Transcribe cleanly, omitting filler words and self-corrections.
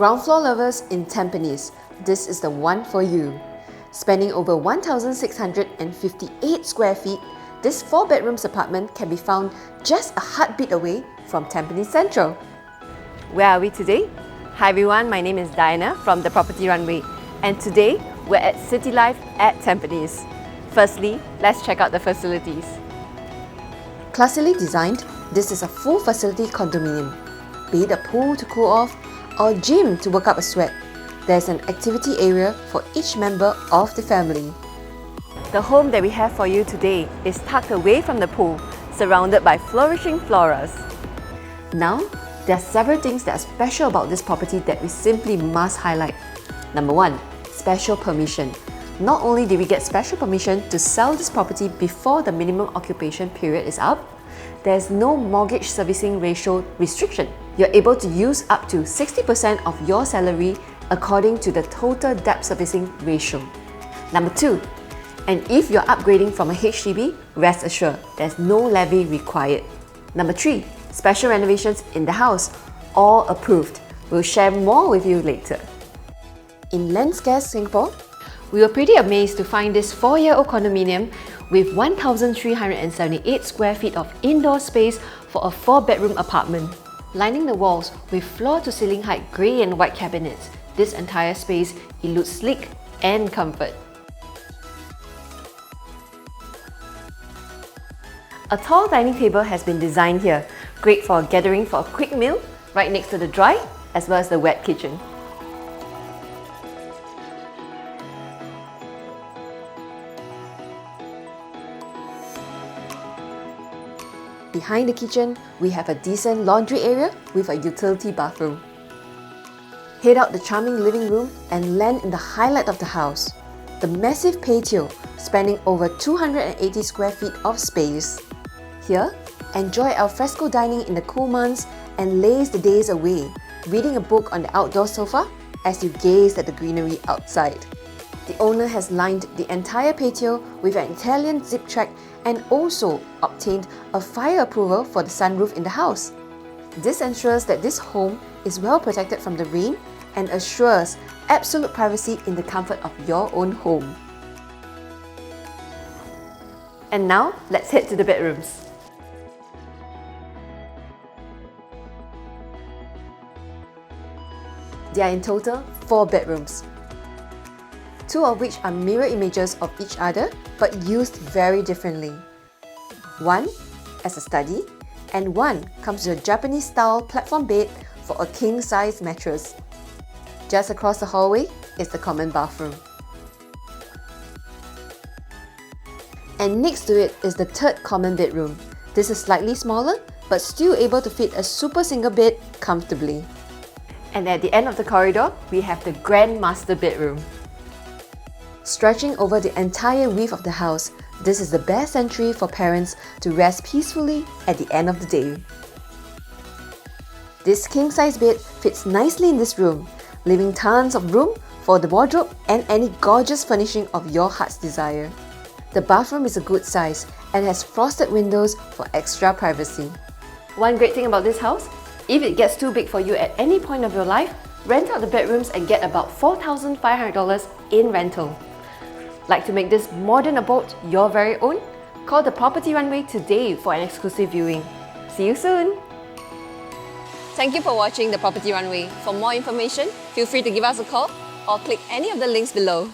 Ground floor lovers in Tampines, this is the one for you. Spanning over 1,658 square feet, this 4 bedrooms apartment can be found just a heartbeat away from Tampines Central. Where are we today? Hi everyone, my name is Diana from the Property Runway, and today we're at CityLife at Tampines. Firstly, let's check out the facilities. Classically designed, this is a full facility condominium. Be it a pool to cool off or gym to work up a sweat, there's an activity area for each member of the family. The home that we have for you today is tucked away from the pool, surrounded by flourishing floras. Now, there are several things that are special about this property that we simply must highlight. Number 1, special permission. Not only did we get special permission to sell this property before the minimum occupation period is up, there's no mortgage servicing ratio restriction. You're able to use up to 60% of your salary according to the total debt servicing ratio. Number 2, and if you're upgrading from a HDB, rest assured, there's no levy required. Number 3, special renovations in the house, all approved. We'll share more with you later. In land scarce Singapore, we were pretty amazed to find this 4-year-old condominium with 1,378 square feet of indoor space for a 4-bedroom apartment. Lining the walls with floor-to-ceiling height grey and white cabinets, this entire space eludes sleek and comfort. A tall dining table has been designed here, great for a gathering for a quick meal, right next to the dry as well as the wet kitchen. Behind the kitchen, we have a decent laundry area with a utility bathroom. Head out the charming living room and land in the highlight of the house, the massive patio spanning over 280 square feet of space. Here, enjoy alfresco dining in the cool months and laze the days away, reading a book on the outdoor sofa as you gaze at the greenery outside. The owner has lined the entire patio with an Italian Ziptrack and also obtained a fire approval for the sunroof in the house. This ensures that this home is well protected from the rain and assures absolute privacy in the comfort of your own home. And now, let's head to the bedrooms. There are in total 4 bedrooms, 2 of which are mirror images of each other but used very differently. One as a study, and one comes with a Japanese-style platform bed for a king-size mattress. Just across the hallway is the common bathroom. And next to it is the third common bedroom. This is slightly smaller but still able to fit a super single bed comfortably. And at the end of the corridor, we have the grand master bedroom. Stretching over the entire width of the house, this is the best entry for parents to rest peacefully at the end of the day. This king-size bed fits nicely in this room, leaving tons of room for the wardrobe and any gorgeous furnishing of your heart's desire. The bathroom is a good size and has frosted windows for extra privacy. One great thing about this house, if it gets too big for you at any point of your life, rent out the bedrooms and get about $4,500 in rental. Like to make this modern abode your very own? Call the Property Runway today for an exclusive viewing. See you soon! Thank you for watching the Property Runway. For more information, feel free to give us a call or click any of the links below.